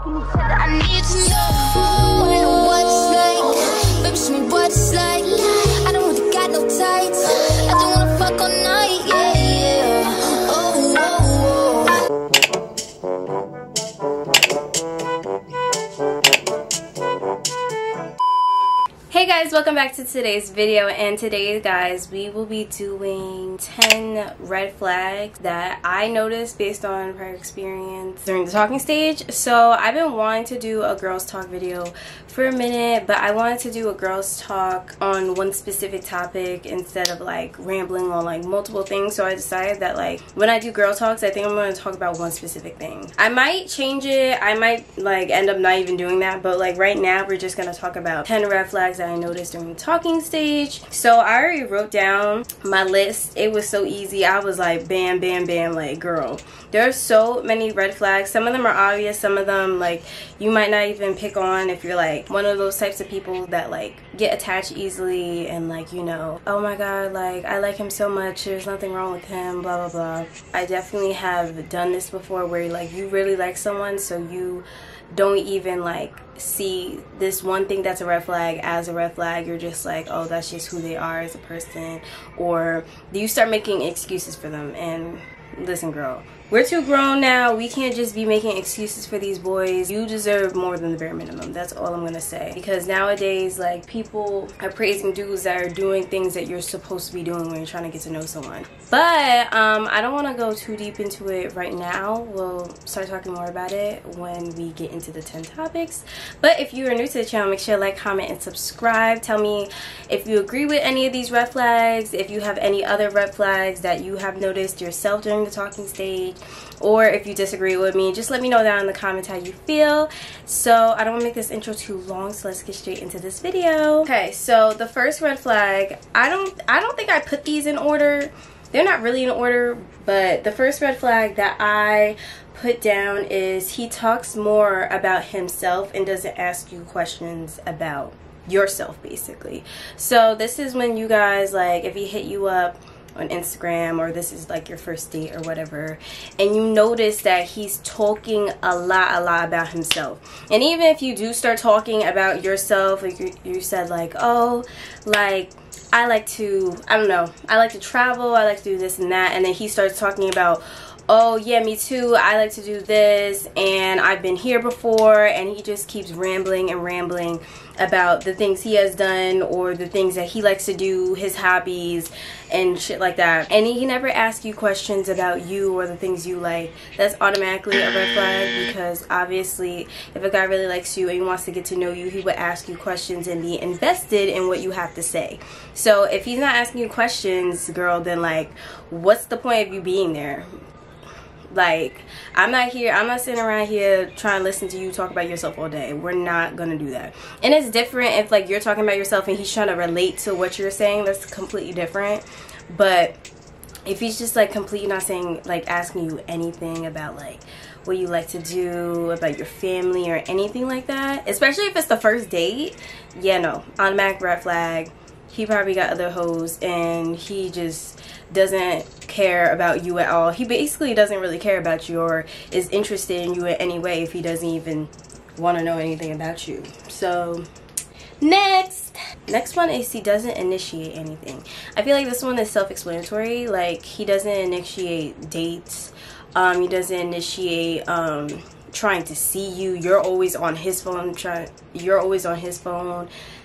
I need to know what's like. Baby, show me what it's like. I don't really got no tights. I don't wanna fuck all night. Yeah, yeah. Oh, oh, oh. Hey guys, welcome back to today's video, and today guys we will be doing 10 red flags that I noticed based on prior experience during the talking stage. So I've been wanting to do a girls talk video for a minute, but I wanted to do a girls talk on one specific topic instead of like rambling on like multiple things. So I decided that like when I do girl talks, I think I'm going to talk about one specific thing. I might change it, I might like end up not even doing that, but like right now we're just going to talk about 10 red flags that I noticed during the talking stage. So I already wrote down my list. It was so easy. I was like bam bam bam, like girl, there are so many red flags. Some of them are obvious, some of them like you might not even pick on if you're like one of those types of people that like get attached easily and like, you know, oh my god, like I like him so much, there's nothing wrong with him, blah blah blah. I definitely have done this before where like you really like someone, so you don't even like see this one thing that's a red flag as a red flag. You're just like, oh, that's just who they are as a person, or you start making excuses for them. And listen girl, we're too grown now. We can't just be making excuses for these boys. You deserve more than the bare minimum. That's all I'm gonna say. Because nowadays, like, people are praising dudes that are doing things that you're supposed to be doing when you're trying to get to know someone. But I don't want to go too deep into it right now. We'll start talking more about it when we get into the 10 topics. But if you are new to the channel, make sure to like, comment, and subscribe. Tell me if you agree with any of these red flags, if you have any other red flags that you have noticed yourself during the talking stage, or if you disagree with me. Just let me know down in the comments how you feel. So I don't want to make this intro too long, so let's get straight into this video. Okay, so the first red flag, I don't think I put these in order. They're not really in order, but the first red flag that I put down is he talks more about himself and doesn't ask you questions about yourself, basically. So this is when you guys, like, if he hit you up on Instagram, or this is like your first date or whatever, and you notice that he's talking a lot about himself. And even if you do start talking about yourself, like you said like, oh, like I like to, I don't know, I like to travel, I like to do this and that, and then he starts talking about, oh yeah, me too, I like to do this, and I've been here before, and he just keeps rambling and rambling about the things he has done or the things that he likes to do, his hobbies and shit like that. And he never asks you questions about you or the things you like. That's automatically a red flag, because obviously if a guy really likes you and he wants to get to know you, he would ask you questions and be invested in what you have to say. So if he's not asking you questions, girl, then like what's the point of you being there? Like, I'm not sitting around here trying to listen to you talk about yourself all day. We're not gonna do that. And it's different if like you're talking about yourself and he's trying to relate to what you're saying. That's completely different. But if he's just like completely not saying, like asking you anything about like what you like to do, about your family or anything like that, especially if it's the first date, yeah, no, automatic red flag. He probably got other hoes and he just doesn't care about you at all. He basically doesn't really care about you or is interested in you in any way if he doesn't even want to know anything about you. So next one is he doesn't initiate anything. I feel like this one is self-explanatory. Like, he doesn't initiate dates, he doesn't initiate trying to see you. You're always on his phone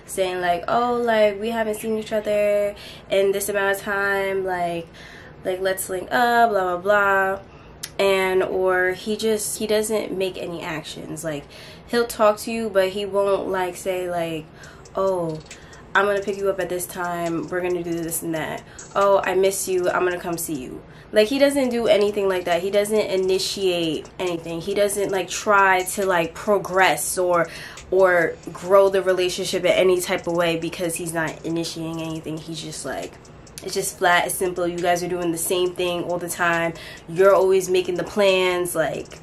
saying like, oh, like we haven't seen each other in this amount of time, like let's link up, blah blah blah. And or he doesn't make any actions. Like, he'll talk to you, but he won't like say like, oh, I'm gonna pick you up at this time, we're gonna do this and that, oh, I miss you, I'm gonna come see you. Like, he doesn't do anything like that. He doesn't initiate anything. He doesn't like try to like progress or grow the relationship in any type of way, because he's not initiating anything. He's just like, it's just flat, it's simple. You guys are doing the same thing all the time. You're always making the plans. Like,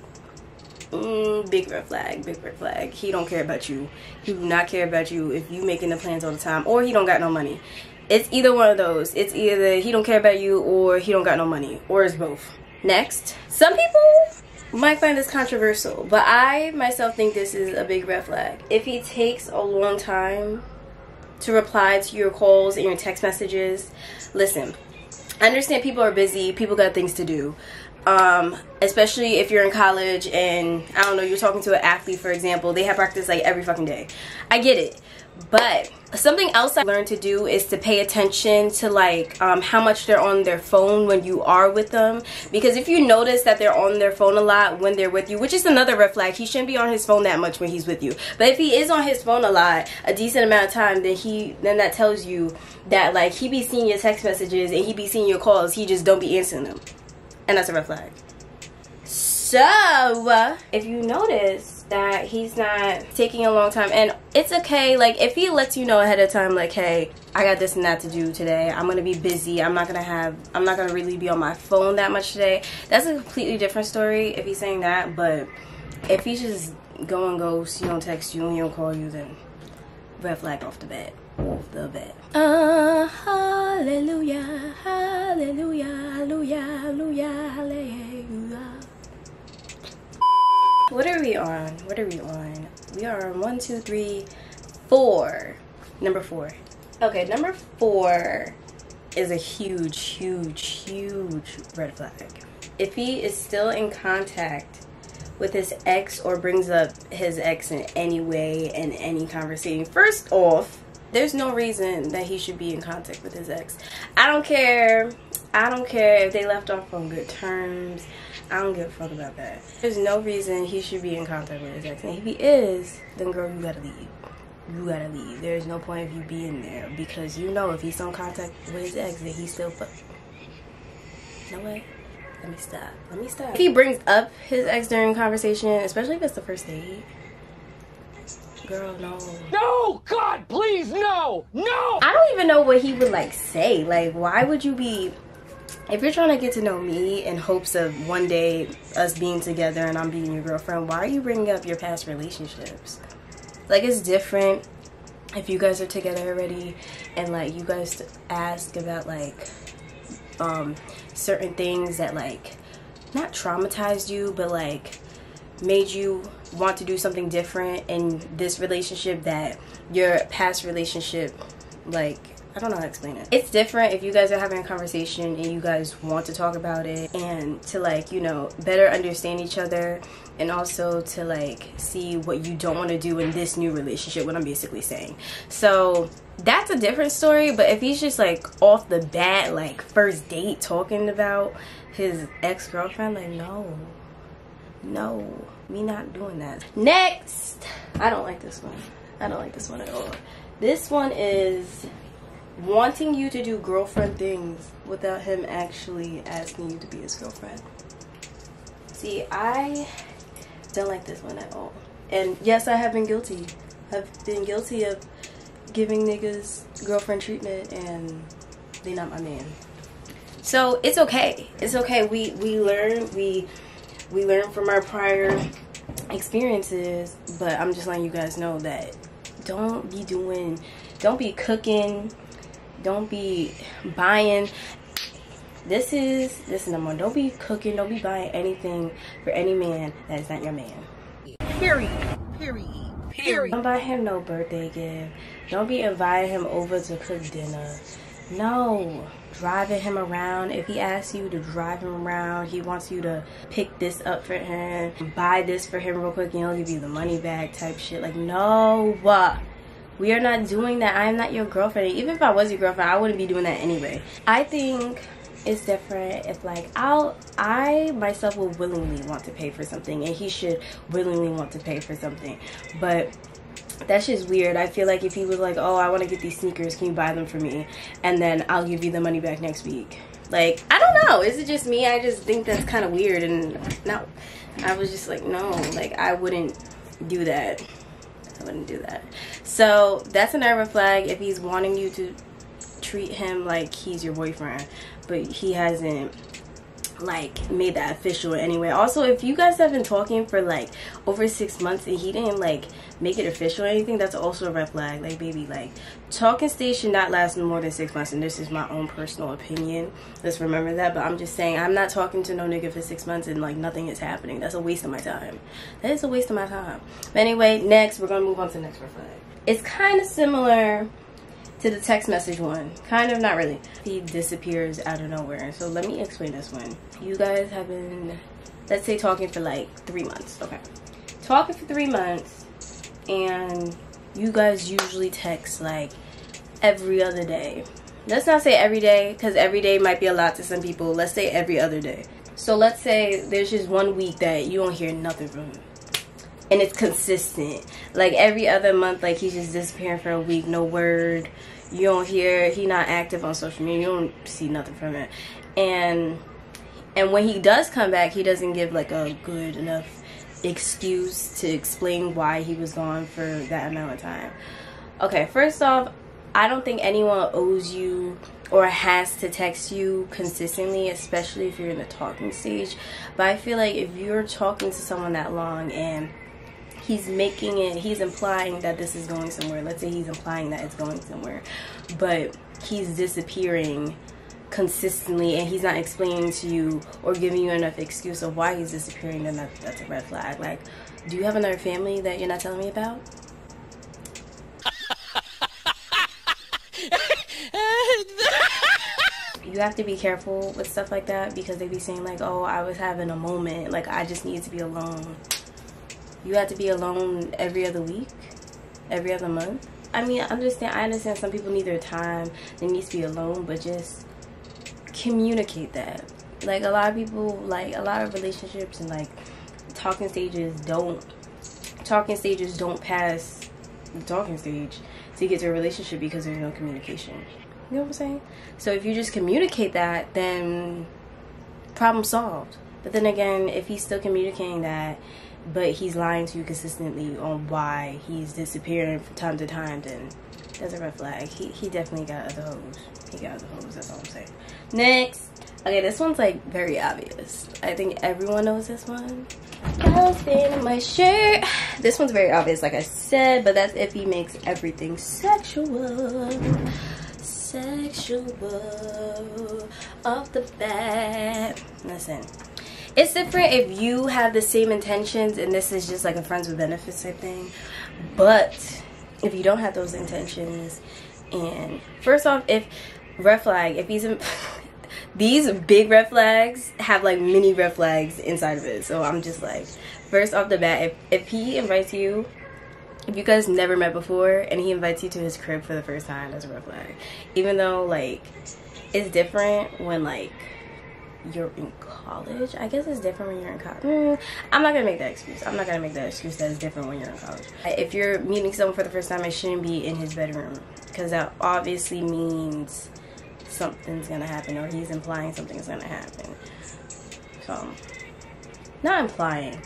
big red flag, big red flag. He don't care about you. He do not care about you if you making the plans all the time, or he don't got no money. It's either one of those. It's either he don't care about you or he don't got no money, or it's both. Next, some people might find this controversial, but I myself think this is a big red flag. If he takes a long time to reply to your calls and your text messages, listen, I understand people are busy, people got things to do, especially if you're in college and I don't know, you're talking to an athlete, for example, they have practice like every fucking day. I get it, but something else I learned to do is to pay attention to like how much they're on their phone when you are with them, because if you notice that they're on their phone a lot when they're with you, which is another red flag, he shouldn't be on his phone that much when he's with you, but if he is on his phone a lot, a decent amount of time, then that tells you that like he be seeing your text messages and he be seeing your calls, he just don't be answering them, and that's a red flag. So if you notice that he's not taking a long time, and it's okay, like if he lets you know ahead of time, like, hey, I got this and that to do today, I'm gonna be busy, I'm not gonna really be on my phone that much today, that's a completely different story if he's saying that. But if he's just go and ghost, he don't text you and he don't call you, then red flag off the bat. Hallelujah, hallelujah, hallelujah, hallelujah, hallelujah. What are we on? What are we on? We are on 1, 2, 3, 4. Number 4. Okay, number 4 is a huge red flag. If he is still in contact with his ex or brings up his ex in any way in any conversation, first off, there's no reason that he should be in contact with his ex. I don't care if they left off on good terms. I don't give a fuck about that. There's no reason he should be in contact with his ex. And if he is, then girl, you gotta leave. You gotta leave. There's no point of you being there, because you know if he's in contact with his ex, then he's still You know what? Let me stop. If he brings up his ex during conversation, especially if it's the first date, girl, no. No! God, please, no! No! I don't even know what he would like say. Like, why would you be... If you're trying to get to know me in hopes of one day us being together and I'm being your girlfriend, why are you bringing up your past relationships? Like, it's different if you guys are together already and like you guys ask about like certain things that like not traumatized you, but like made you want to do something different in this relationship that your past relationship, like, I don't know how to explain it. It's different if you guys are having a conversation and you guys want to talk about it and to like, you know, better understand each other, and also to like see what you don't want to do in this new relationship, what I'm basically saying. So that's a different story. But if he's just like off the bat, like first date, talking about his ex-girlfriend, like, no, me not doing that. Next, I don't like this one. I don't like this one at all. This one is wanting you to do girlfriend things without him actually asking you to be his girlfriend. See, I don't like this one at all. And yes, I have been guilty. I've been guilty of giving niggas girlfriend treatment and they not my man. So it's okay. It's okay. We learn from our prior experiences, but I'm just letting you guys know that don't be cooking, don't be buying. This is number one. Don't be cooking, don't be buying anything for any man that is not your man. Period. Don't buy him no birthday gift. Don't be inviting him over to cook dinner. No. Driving him around. If he asks you to drive him around, he wants you to pick this up for him, buy this for him real quick, and he'll give you the money back type shit. Like, no. We are not doing that. I am not your girlfriend. Even if I was your girlfriend, I wouldn't be doing that anyway. I think it's different if like I myself will willingly want to pay for something and he should willingly want to pay for something. But that's just weird. I feel like if he was like, oh, I want to get these sneakers, can you buy them for me? And then I'll give you the money back next week. Like, I don't know. Is it just me? I just think that's kind of weird. And no, I was just like, no, like I wouldn't do that. I wouldn't do that. So that's another flag if he's wanting you to treat him like he's your boyfriend, but he hasn't like made that official anyway. Also, if you guys have been talking for like over 6 months and he didn't like make it official or anything, that's also a red flag. Like, baby, like, talking stage should not last more than 6 months, and this is my own personal opinion. Let's remember that. But I'm just saying, I'm not talking to no nigga for 6 months and like nothing is happening. That's a waste of my time. That is a waste of my time. But anyway, next we're gonna move on to the next red flag. It's kind of similar to the text message one. Kind of, not really. He disappears out of nowhere. So let me explain this one. You guys have been, let's say, talking for like 3 months. Okay, talking for 3 months, and you guys usually text like every other day. Let's not say every day, because every day might be a lot to some people. Let's say every other day. So let's say there's just 1 week that you don't hear nothing from him, and it's consistent. Like every other month, like he's just disappearing for a week, no word. You don't hear, he not active on social media, you don't see nothing from him. And when he does come back, he doesn't give like a good enough excuse to explain why he was gone for that amount of time. Okay, first off, I don't think anyone owes you or has to text you consistently, especially if you're in the talking stage. But I feel like if you're talking to someone that long and he's making it, he's implying that this is going somewhere. Let's say he's implying that it's going somewhere, but he's disappearing consistently and he's not explaining to you or giving you enough excuse of why he's disappearing, then that's a red flag. Like, do you have another family that you're not telling me about? You have to be careful with stuff like that, because they be saying like, oh, I was having a moment, like I just need to be alone. You have to be alone every other week, every other month. I mean, I understand some people need their time, they need to be alone, but just communicate that. Like, a lot of people, like a lot of relationships and like talking stages don't pass the talking stage to get to a relationship because there's no communication. You know what I'm saying? So if you just communicate that, then problem solved. But then again, if he's still communicating that, but he's lying to you consistently on why he's disappearing from time to time, then that's a red flag. He definitely got other hoes. He got other hoes, that's all I'm saying. Next. Okay, this one's like very obvious. I think everyone knows this one. Elephant in my shirt. This one's very obvious, like I said, but that's if he makes everything sexual. Sexual off the bat. Listen. It's different if you have the same intentions and this is just like a friends with benefits type thing. But if you don't have those intentions, and first off, if red flag, if he's in, these big red flags have like mini red flags inside of it. So I'm just like, first off the bat, if he invites you, if you guys never met before and he invites you to his crib for the first time, that's a red flag. Even though like it's different when like you're in college. I guess it's different when you're in college. I'm not gonna make that excuse. I'm not gonna make that excuse that it's different when you're in college. If you're meeting someone for the first time, it shouldn't be in his bedroom, because that obviously means something's gonna happen, or he's implying something's gonna happen. So, not implying,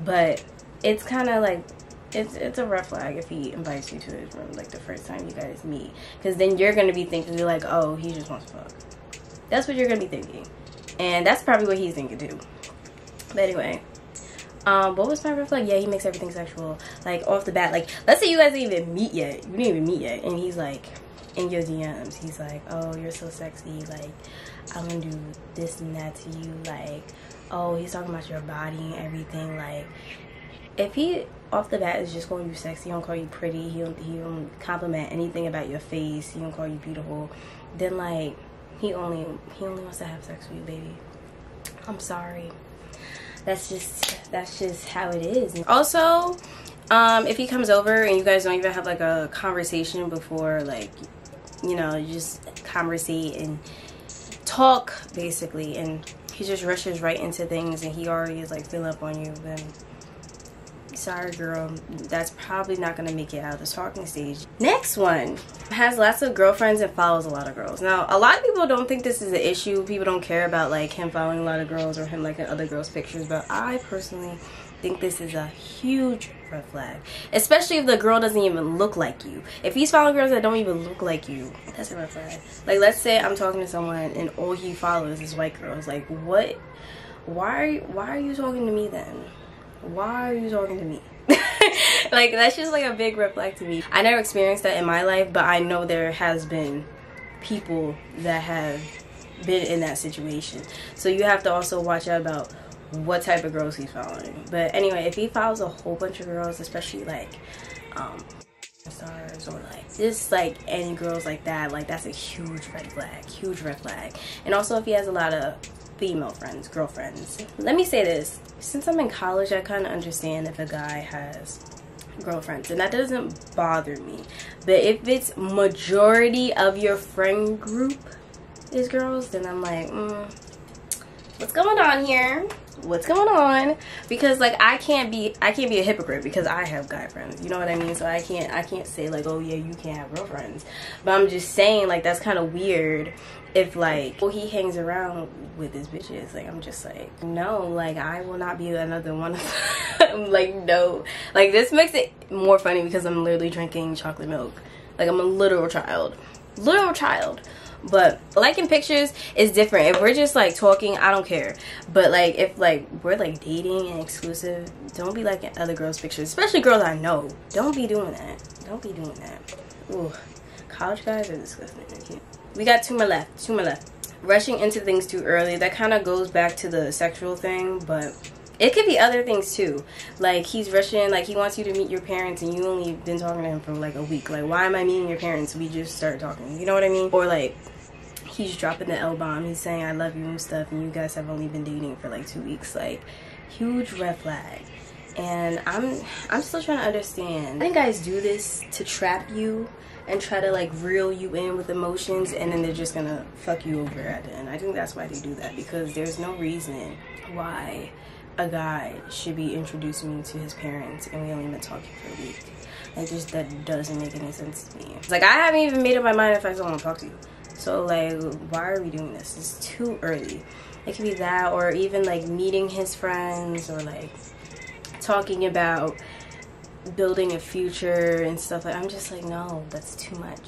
but it's kind of like it's a red flag if he invites you to his room like the first time you guys meet, because then you're gonna be thinking, you're like, oh, he just wants to fuck. That's what you're gonna be thinking. And that's probably what he's thinking too. But anyway, what was my red flag? Yeah, he makes everything sexual. Like, off the bat, like, let's say you guys didn't even meet yet. You didn't even meet yet. And he's like, in your DMs, he's like, oh, you're so sexy. Like, I'm gonna do this and that to you. Like, oh, he's talking about your body and everything. Like, if he, off the bat, is just calling you sexy, he don't call you pretty, he don't compliment anything about your face, he don't call you beautiful, then, like, he only wants to have sex with you, baby. I'm sorry. That's just how it is. Also, if he comes over and you guys don't even have like a conversation before, like, you know, you just conversate and talk basically, and he just rushes right into things and he already is like filling up on you, then sorry girl, that's probably not gonna make it out of the talking stage. Next one, has lots of girlfriends and follows a lot of girls. Now, a lot of people don't think this is an issue. People don't care about like him following a lot of girls or him liking other girls' pictures, but I personally think this is a huge red flag, especially if the girl doesn't even look like you. If he's following girls that don't even look like you, that's a red flag. Like, let's say I'm talking to someone and all he follows is white girls. Like, what? Why are you talking to me then? Why are you talking to me? Like, that's just like a big red flag to me. I never experienced that in my life, but I know there has been people that have been in that situation. So you have to also watch out about what type of girls he's following. But anyway, if he follows a whole bunch of girls, especially like stars or like just like any girls like that, like that's a huge red flag. And also if he has a lot of female friends, girlfriends. Let me say this, since I'm in college, I kind of understand if a guy has girlfriends, and that doesn't bother me. But if it's majority of your friend group is girls, then I'm like, what's going on here? What's going on? Because like I can't be a hypocrite because I have guy friends, you know what I mean? So I can't say like, oh yeah, you can't have girlfriends. But I'm just saying, like, that's kind of weird if like, well, he hangs around with his bitches. Like, I'm just like, no, like I will not be another one of them. Like, no. Like, this makes it more funny because I'm literally drinking chocolate milk. Like, I'm a literal child. But liking pictures is different. If we're just like talking, I don't care. But like if like we're like dating and exclusive, don't be liking other girls' pictures, especially girls I know. Don't be doing that. Ooh, college guys are disgusting. We got two more left. Rushing into things too early, that kind of goes back to the sexual thing, but it could be other things too. Like, he's rushing, like he wants you to meet your parents and you only been talking to him for like a week. Like, why am I meeting your parents? We just started talking, you know what I mean? Or like he's dropping the L-bomb, he's saying I love you and stuff, and you guys have only been dating for like 2 weeks. Like, huge red flag. And I'm still trying to understand. I think guys do this to trap you and try to like reel you in with emotions, and then they're just gonna fuck you over at the end. I think that's why they do that, because there's no reason why a guy should be introducing me to his parents and we only been talking for a week. Like, just that doesn't make any sense to me. It's like, I haven't even made up my mind if I still want to talk to you. So like, why are we doing this? It's too early. It could be that, or even like meeting his friends, or like talking about building a future and stuff. Like, I'm just like, no, that's too much.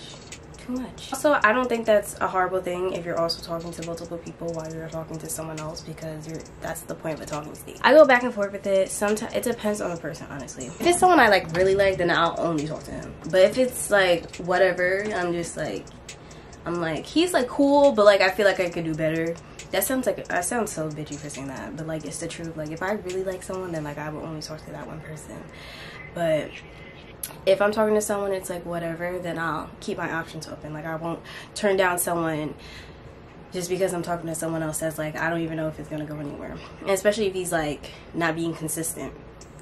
Also, I don't think that's a horrible thing if you're also talking to multiple people while you're talking to someone else, because that's the point of a talking stage. I go back and forth with it. Sometimes it depends on the person, honestly. If it's someone I like really like, then I'll only talk to him. But if it's like whatever, I'm like, he's like cool, but like I feel like I could do better. That sounds like, I sound so bitchy for saying that, but like, it's the truth. Like, if I really like someone, then like I will only talk to that one person. But if I'm talking to someone, it's like whatever, then I'll keep my options open. Like, I won't turn down someone just because I'm talking to someone else that's like, I don't even know if it's gonna go anywhere. And especially if he's like not being consistent,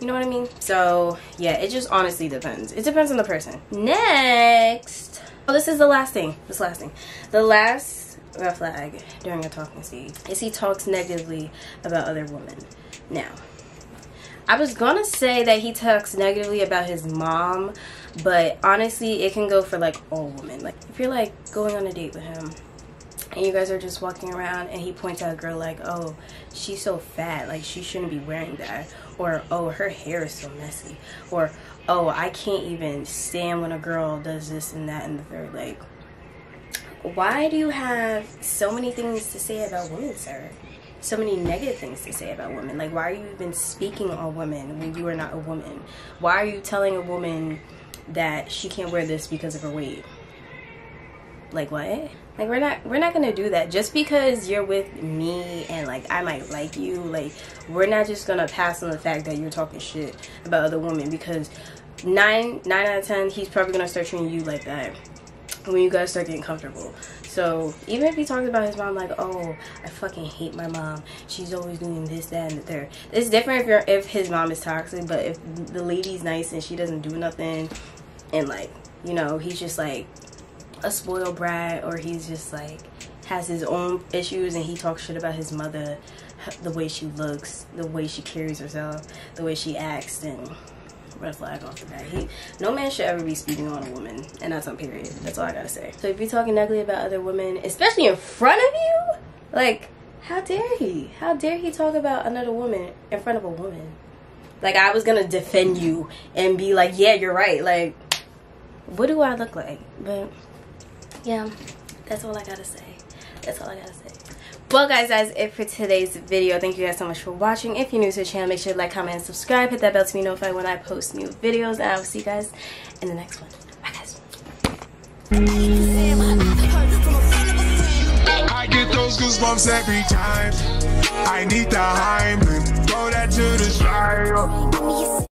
you know what I mean? So yeah, it just honestly depends. It depends on the person. Next, oh, this is the last thing. The last red flag during a talking stage is he talks negatively about other women. Now, I was gonna say that he talks negatively about his mom, but honestly, it can go for like all women. Like, if you're like going on a date with him and you guys are just walking around and he points out a girl like, oh, she's so fat, like she shouldn't be wearing that, or oh, her hair is so messy, or oh, I can't even stand when a girl does this and that and the third. Like, why do you have so many things to say about women, sir? So many negative things to say about women. Like, why are you even speaking on women when you are not a woman? Why are you telling a woman that she can't wear this because of her weight? Like, what? Like, we're not gonna do that just because you're with me and like I might like you. Like, we're not just gonna pass on the fact that you're talking shit about other women, because 9 out of 10 he's probably gonna start treating you like that when you guys start getting comfortable. So even if he talks about his mom like, oh, I fucking hate my mom, she's always doing this, that, and the third. It's different if his mom is toxic, but if the lady's nice and she doesn't do nothing, and like, you know, he's just like a spoiled brat, or he's just like has his own issues and he talks shit about his mother, the way she looks, the way she carries herself, the way she acts, then red flag off the bat. No man should ever be speaking on a woman, and that's on period. That's all I gotta say. So if you're talking negatively about other women, especially in front of you, like, how dare he? How dare he talk about another woman in front of a woman? Like, I was gonna defend you and be like, yeah, you're right. Like, what do I look like? But yeah, that's all I gotta say. That's all I gotta say. Well, guys, that's it for today's video. Thank you guys so much for watching. If you're new to the channel, make sure to like, comment, and subscribe. Hit that bell to be notified when I post new videos. And I will see you guys in the next one. Bye, guys. I get those goosebumps every time. I need the Heimlich. Throw that to the side.